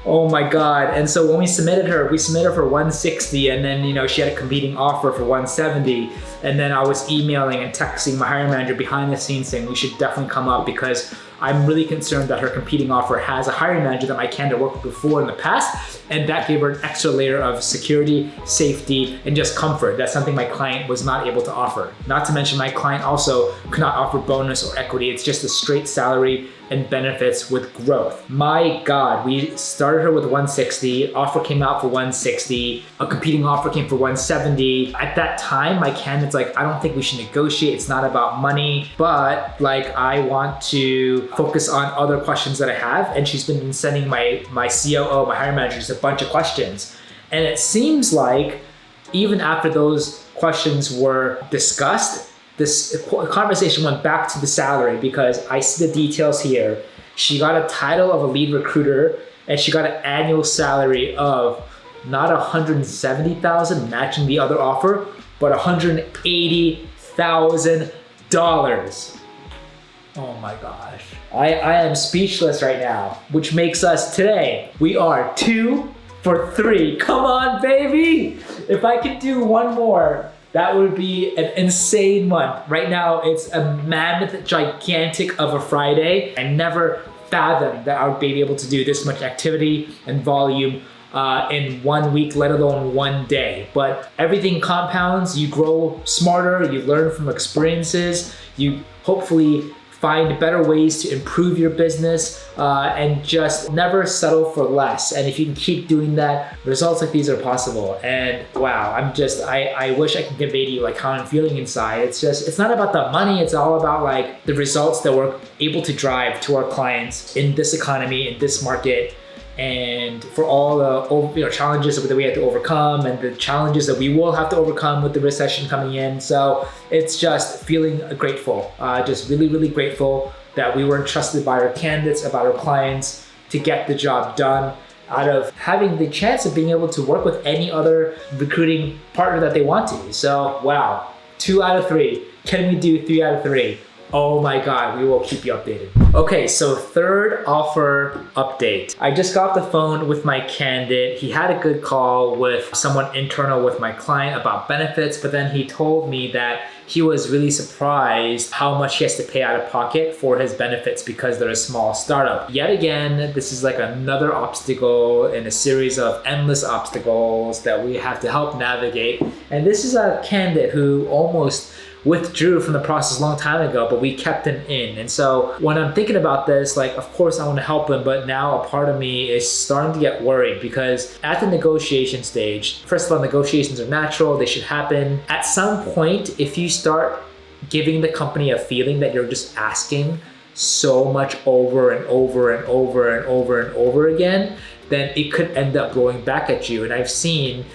Oh my God. And so when we submitted her for 160, and then she had a competing offer for 170. And then I was emailing and texting my hiring manager behind the scenes saying we should definitely come up, because I'm really concerned that her competing offer has a hiring manager that my candidate worked with before in the past, and that gave her an extra layer of security, safety, and just comfort. That's something my client was not able to offer. Not to mention my client also could not offer bonus or equity. It's just a straight salary and benefits with growth. My God, we started her with 160, offer came out for 160, a competing offer came for 170. At that time, my candidate's like, "I don't think we should negotiate. It's not about money, but I want to focus on other questions that I have." And she's been sending my COO, my hiring manager, just a bunch of questions. And it seems like even after those questions were discussed, this conversation went back to the salary, because I see the details here. She got a title of a lead recruiter, and she got an annual salary of not $170,000 matching the other offer, but $180,000. Oh my gosh. I am speechless right now, which makes us today, we are 2 for 3. Come on, baby. If I could do one more, that would be an insane month. Right now, it's a mammoth, gigantic of a Friday. I never fathomed that I would be able to do this much activity and volume in 1 week, let alone 1 day. But everything compounds. You grow smarter, you learn from experiences, you hopefully find better ways to improve your business, and just never settle for less. And if you can keep doing that, results like these are possible. And wow, I wish I could convey to you how I'm feeling inside. It's not about the money, it's all about the results that we're able to drive to our clients in this economy, in this market, and for all the challenges that we have to overcome, and the challenges that we will have to overcome with the recession coming in. So it's just feeling grateful, just really, really grateful that we were entrusted by our candidates, about our clients, to get the job done, out of having the chance of being able to work with any other recruiting partner that they want to. So wow, 2 out of 3. Can we do 3 out of 3? Oh my God, we will keep you updated. Okay, so third offer update. I just got off the phone with my candidate. He had a good call with someone internal with my client about benefits, but then he told me that he was really surprised how much he has to pay out of pocket for his benefits because they're a small startup. Yet again, this is like another obstacle in a series of endless obstacles that we have to help navigate. And this is a candidate who almost withdrew from the process a long time ago, but we kept him in. And so when I'm thinking about this, like, of course I want to help him, but now a part of me is starting to get worried because at the negotiation stage, first of all, negotiations are natural, they should happen. At some point, if you start giving the company a feeling that you're just asking so much over and over and over and over and over again, then it could end up blowing back at you. And I've seen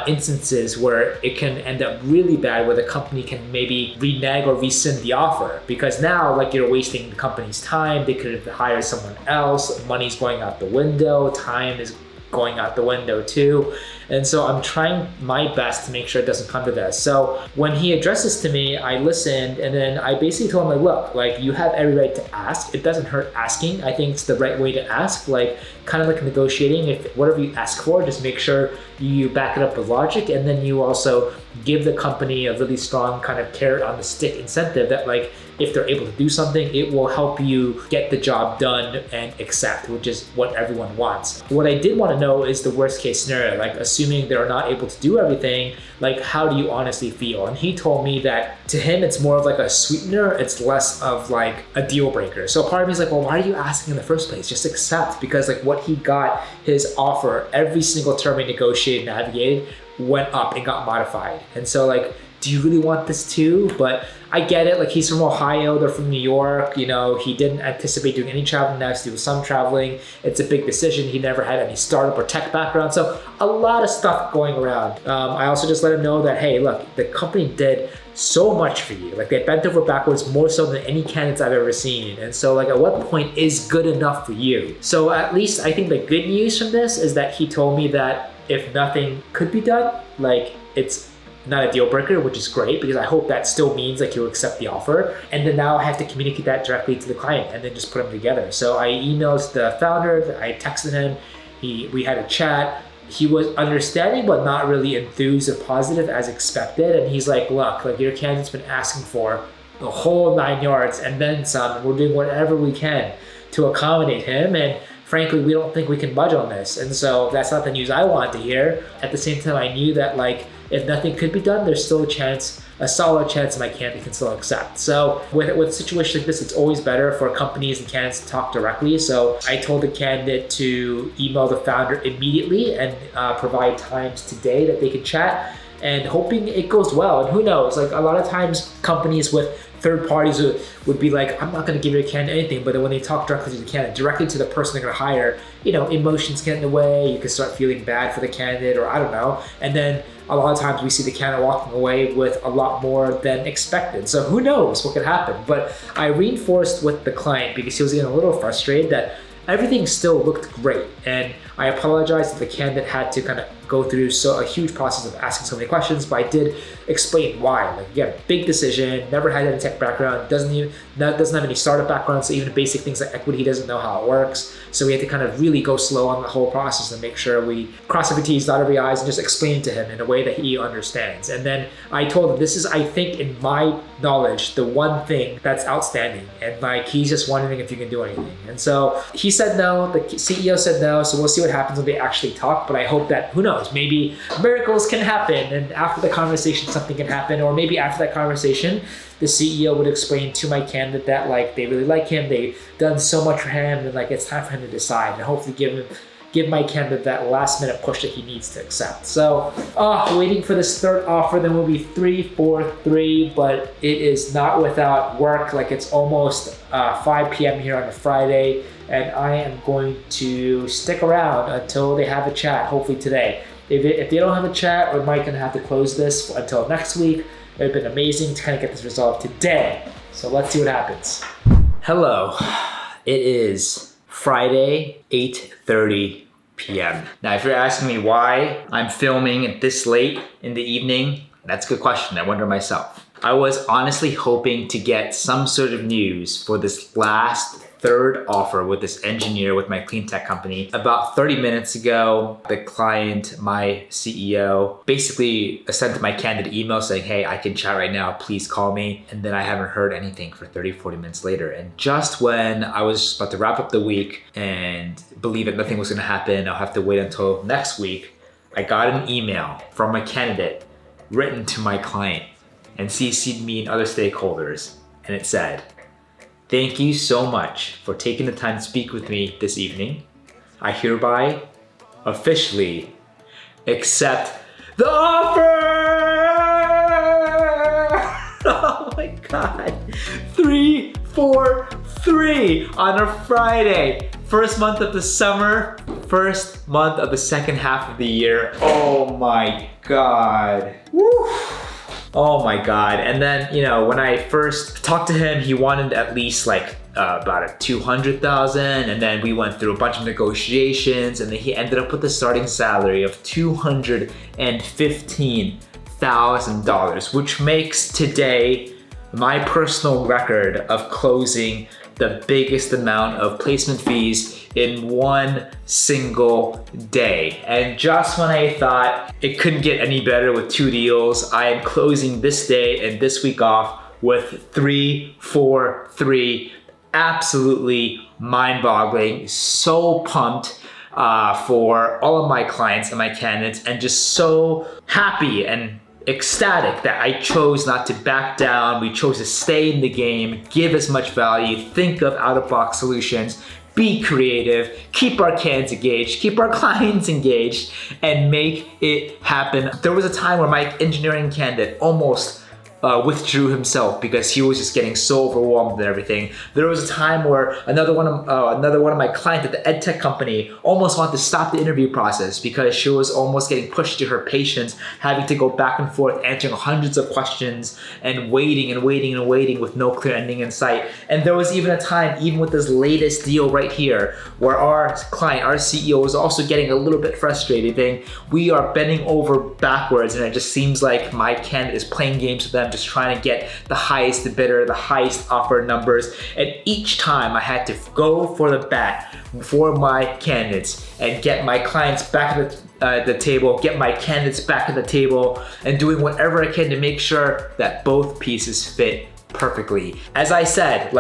instances where it can end up really bad, where the company can maybe renege or rescind the offer because now, like, you're wasting the company's time. They could have hired someone else. Money's going out the window. Time is going out the window too. And so I'm trying my best to make sure it doesn't come to this. So when he addressed this to me, I listened, and then I basically told him, like, look, like, you have every right to ask. It doesn't hurt asking. I think it's the right way to ask, like, kind of like negotiating. If whatever you ask for, just make sure you back it up with logic, and then you also give the company a really strong kind of carrot on the stick incentive that, like, if they're able to do something, it will help you get the job done and accept, which is what everyone wants. What I did want to know is the worst case scenario, like, assuming they're not able to do everything, like, how do you honestly feel? And he told me that to him, it's more of like a sweetener. It's less of like a deal breaker. So part of me is like, well, why are you asking in the first place? Just accept, because like what he got, his offer, every single term he negotiated, navigated, went up and got modified. And so, like, do you really want this too? But I get it. Like, he's from Ohio, they're from New York. You know, he didn't anticipate doing any traveling next. He was some traveling. It's a big decision. He never had any startup or tech background. So a lot of stuff going around. I also just let him know that, hey, look, the company did so much for you. Like, they bent over backwards more so than any candidates I've ever seen. And so, like, at what point is good enough for you? So at least I think the good news from this is that he told me that if nothing could be done, like, it's not a deal breaker, which is great, because I hope that still means like you'll accept the offer. And then now I have to communicate that directly to the client and then just put them together. So I emailed the founder, I texted him, we had a chat. He was understanding, but not really enthused or positive as expected. And he's like, look, like, your candidate's been asking for the whole 9 yards and then some, and we're doing whatever we can to accommodate him. And frankly, we don't think we can budge on this. And so that's not the news I wanted to hear. At the same time, I knew that, like, if nothing could be done, there's still a solid chance my candidate can still accept. So with a situation like this, it's always better for companies and candidates to talk directly. So I told the candidate to email the founder immediately and provide times today that they can chat, and hoping it goes well. And who knows, like, a lot of times companies with third parties would be like, I'm not going to give your candidate anything. But then when they talk directly to the candidate, directly to the person they're going to hire, you know, emotions get in the way. You can start feeling bad for the candidate, or I don't know. And then a lot of times we see the candidate walking away with a lot more than expected. So who knows what could happen? But I reinforced with the client, because he was getting a little frustrated, that everything still looked great. And I apologize that the candidate had to kind of go through a huge process of asking so many questions, but I did explain why. Like, again, big decision, never had any tech background, doesn't have any startup background, so even basic things like equity, he doesn't know how it works. So we had to kind of really go slow on the whole process and make sure we cross every T's, dot every I's, and just explain to him in a way that he understands. And then I told him, this is, I think, in my knowledge, the one thing that's outstanding. And like, he's just wondering if you can do anything. And so he said no, the CEO said no, so we'll see what happens when they actually talk. But I hope that, who knows, maybe miracles can happen, and after the conversation something can happen. Or maybe after that conversation, the CEO would explain to my candidate that, like, they really like him, they've done so much for him, and like, it's time for him to decide, and hopefully give my candidate that last minute push that he needs to accept. So waiting for this third offer. Then we'll be 3, 4, 3, but it is not without work. Like, it's almost 5 p.m. here on a Friday, and I am going to stick around until they have a chat, hopefully today. If they don't have a chat, we're might gonna have to close this until next week. It would have been amazing to kind of get this resolved today. So let's see what happens. Hello, it is Friday, 8:30 p.m. Now, if you're asking me why I'm filming this late in the evening, that's a good question. I wonder myself. I was honestly hoping to get some sort of news for this last third offer with this engineer with my clean tech company. About 30 minutes ago, the client, my CEO, basically sent my candidate email saying, hey, I can chat right now, please call me. And then I haven't heard anything for 30, 40 minutes later. And just when I was about to wrap up the week and believe that nothing was gonna happen, I'll have to wait until next week, I got an email from my candidate written to my client and CC'd me and other stakeholders. And it said, thank you so much for taking the time to speak with me this evening. I hereby officially accept the offer! Oh my God. 3, 4, 3 on a Friday. First month of the summer, first month of the second half of the year. Oh my God. Woo! Oh my God. And then, when I first talked to him, he wanted at least about a 200,000, and then we went through a bunch of negotiations, and then he ended up with a starting salary of $215,000, which makes today my personal record of closing the biggest amount of placement fees in one single day. And just when I thought it couldn't get any better with 2 deals, I am closing this day and this week off with 3, 4, 3. Absolutely mind-boggling. So pumped for all of my clients and my candidates, and just so happy and ecstatic that I chose not to back down. We chose to stay in the game, give as much value, think of out-of-box solutions, be creative, keep our candidates engaged, keep our clients engaged, and make it happen. There was a time where my engineering candidate almost withdrew himself because he was just getting so overwhelmed with everything. There was a time where another one of my clients at the ed tech company almost wanted to stop the interview process because she was almost getting pushed to her patience, having to go back and forth, answering hundreds of questions and waiting and waiting and waiting with no clear ending in sight. And there was even a time, even with this latest deal right here, where our client, our CEO, was also getting a little bit frustrated, saying, we are bending over backwards, and it just seems like my candidate is playing games with them, just trying to get the highest bidder, the highest offer numbers. And each time I had to go for the bat for my candidates and get my clients back at the table, get my candidates back at the table, and doing whatever I can to make sure that both pieces fit perfectly. As I said,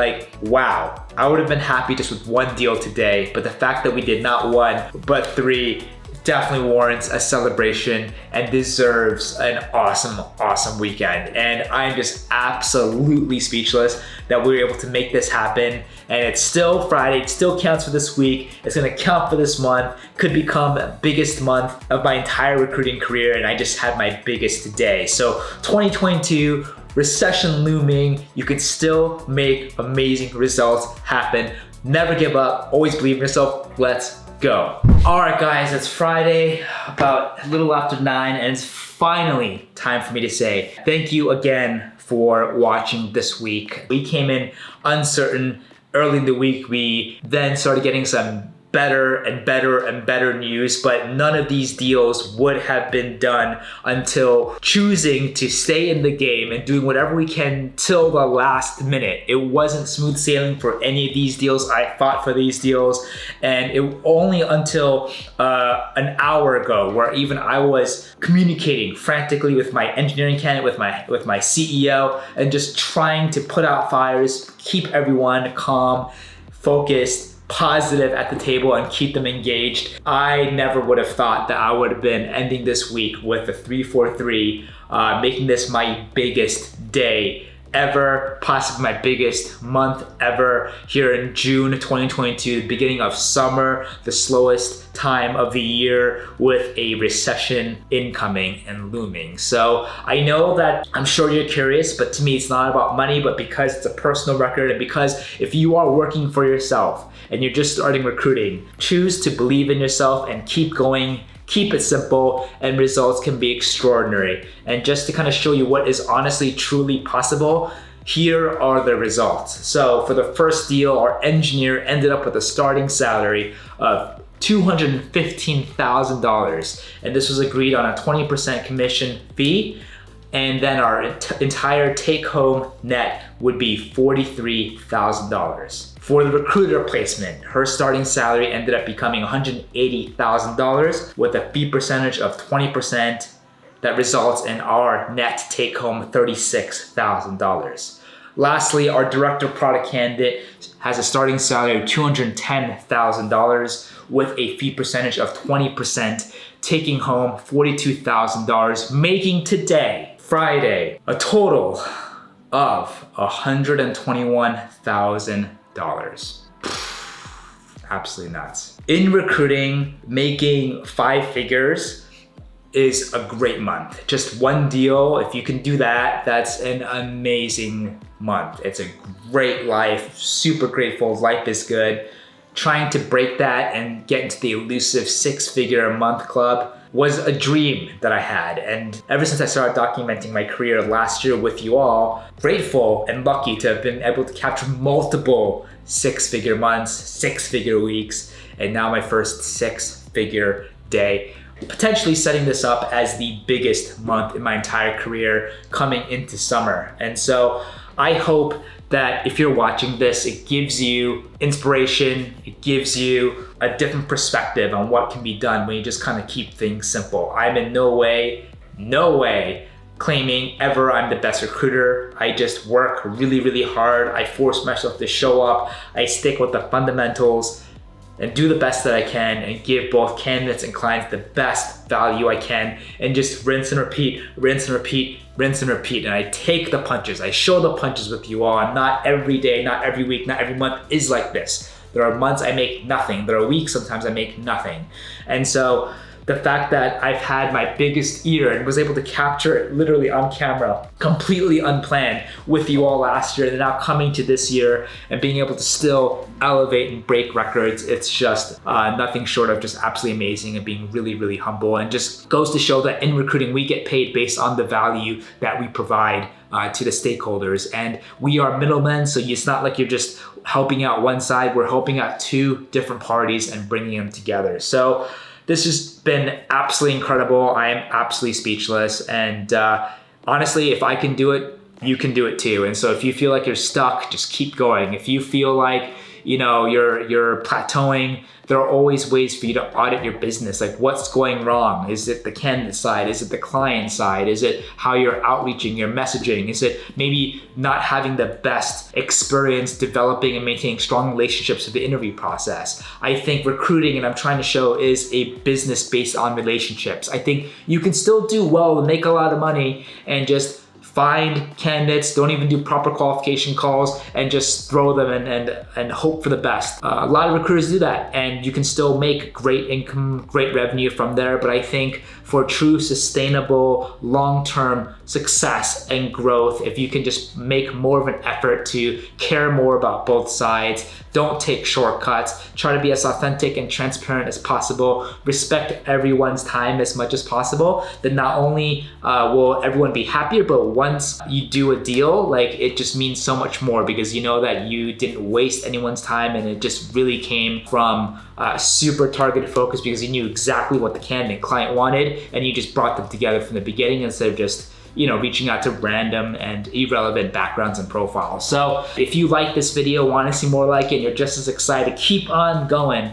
wow, I would have been happy just with 1 deal today, but the fact that we did not 1, but 3 definitely warrants a celebration and deserves an awesome weekend. And I'm just absolutely speechless that we were able to make this happen. And it's still Friday, it still counts for this week, it's gonna count for this month, could become the biggest month of my entire recruiting career, and I just had my biggest day. So 2022, recession looming, you can still make amazing results happen. Never give up, always believe in yourself. Let's go. All right, guys, it's Friday, about a little after 9, and it's finally time for me to say thank you again for watching this week. We came in uncertain early in the week. We then started getting some better and better news, but none of these deals would have been done until choosing to stay in the game and doing whatever we can till the last minute. It wasn't smooth sailing for any of these deals. I fought for these deals, and it only until an hour ago where even I was communicating frantically with my engineering candidate, with my CEO, and just trying to put out fires, keep everyone calm, focused, positive at the table, and keep them engaged. I never would have thought that I would have been ending this week with a 3-4-3, making this my biggest day ever, possibly my biggest month ever here in June 2022, the beginning of summer, the slowest time of the year with a recession incoming and looming. So I know that I'm sure you're curious, but to me it's not about money, but because it's a personal record, and because if you are working for yourself and you're just starting recruiting, choose to believe in yourself and keep going. Keep it simple, and results can be extraordinary. And just to kind of show you what is honestly truly possible, here are the results. So for the first deal, our engineer ended up with a starting salary of $215,000, and this was agreed on a 20% commission fee. and then our entire take-home net would be $43,000. For the recruiter placement, her starting salary ended up becoming $180,000 with a fee percentage of 20%. That results in our net take-home $36,000. Lastly, our director of product candidate has a starting salary of $210,000 with a fee percentage of 20%, taking home $42,000, making today, Friday, a total of $121,000. Absolutely nuts. In recruiting, making 5 figures is a great month. Just one deal, if you can do that, that's an amazing month. It's a great life, super grateful, life is good. Trying to break that and get into the elusive 6-figure a month club was a dream that I had. And ever since I started documenting my career last year with you all, grateful and lucky to have been able to capture multiple 6-figure months, 6-figure weeks, and now my first 6-figure day. Potentially setting this up as the biggest month in my entire career coming into summer. And so I hope that if you're watching this, it gives you inspiration, it gives you a different perspective on what can be done when you just kind of keep things simple. I'm in no way claiming ever I'm the best recruiter. I just work really, really hard. I force myself to show up. I stick with the fundamentals and do the best that I can and give both candidates and clients the best value I can, and just rinse and repeat, rinse and repeat, rinse and repeat. And I take the punches. I show the punches with you all. And not every day, not every week, not every month is like this. There are months I make nothing. There are weeks sometimes I make nothing. And so the fact that I've had my biggest year and was able to capture it literally on camera, completely unplanned with you all last year, and now coming to this year and being able to still elevate and break records, it's just nothing short of just absolutely amazing and being really, really humble. And just goes to show that in recruiting, we get paid based on the value that we provide to the stakeholders. And we are middlemen, so it's not like you're just helping out one side, we're helping out 2 different parties and bringing them together. So this has been absolutely incredible. I am absolutely speechless. And honestly, if I can do it, you can do it too. And so if you feel like you're stuck, just keep going. If you feel like, you're plateauing, there are always ways for you to audit your business. Like, what's going wrong? Is it the candidate side? Is it the client side? Is it how you're outreaching, your messaging? Is it maybe not having the best experience developing and maintaining strong relationships with the interview process? I think recruiting, and I'm trying to show, is a business based on relationships. I think you can still do well and make a lot of money and just find candidates, don't even do proper qualification calls, and just throw them and hope for the best. A lot of recruiters do that, and you can still make great income, great revenue from there. But I think for true sustainable long-term success and growth, if you can just make more of an effort to care more about both sides, don't take shortcuts, try to be as authentic and transparent as possible, respect everyone's time as much as possible, then not only will everyone be happier, but once you do a deal, like, it just means so much more, because you know that you didn't waste anyone's time, and it just really came from super targeted focus, because you knew exactly what the candidate client wanted, and you just brought them together from the beginning instead of just reaching out to random and irrelevant backgrounds and profiles. So if you like this video, want to see more like it, and you're just as excited, keep on going,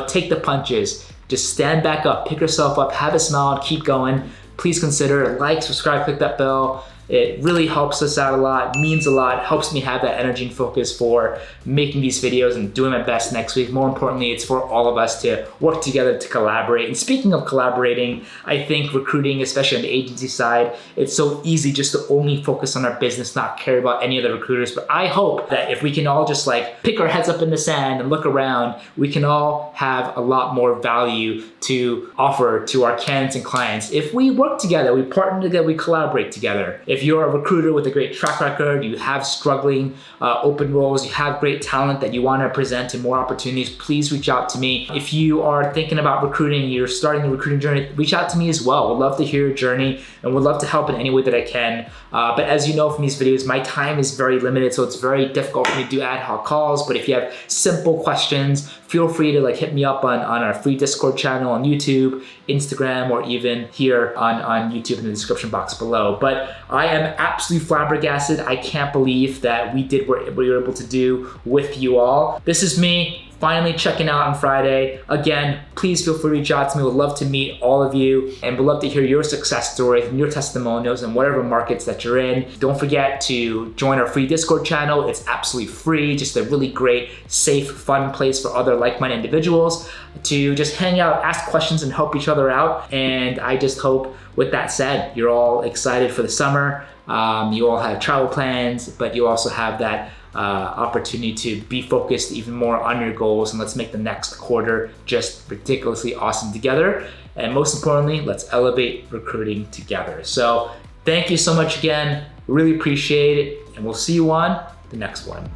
take the punches, just stand back up, pick yourself up, have a smile, and keep going. Please consider like, subscribe, click that bell. It really helps us out a lot, means a lot, helps me have that energy and focus for making these videos and doing my best next week. More importantly, it's for all of us to work together to collaborate. And speaking of collaborating, I think recruiting, especially on the agency side, it's so easy just to only focus on our business, not care about any other recruiters. But I hope that if we can all just pick our heads up in the sand and look around, we can all have a lot more value to offer to our candidates and clients. If we work together, we partner together, we collaborate together. If If you're a recruiter with a great track record, you have struggling open roles, you have great talent that you want to present to more opportunities, please reach out to me. If you are thinking about recruiting, you're starting the recruiting journey, reach out to me as well. We'd love to hear your journey and would love to help in any way that I can. But as you know from these videos, my time is very limited, so it's very difficult for me to do ad hoc calls. But if you have simple questions, feel free to hit me up on our free Discord channel on YouTube, Instagram, or even here on YouTube in the description box below. But I am absolutely flabbergasted. I can't believe that we did what we were able to do with you all. This is me finally checking out on Friday. Again, please feel free to reach out to me. We'd love to meet all of you and would love to hear your success stories and your testimonials in whatever markets that you're in. Don't forget to join our free Discord channel. It's absolutely free, just a really great, safe, fun place for other like-minded individuals to just hang out, ask questions, and help each other out. And I just hope, with that said, you're all excited for the summer. You all have travel plans, but you also have that opportunity to be focused even more on your goals, and let's make the next quarter just ridiculously awesome together. And most importantly, let's elevate recruiting together. So thank you so much again. Really appreciate it, and we'll see you on the next one.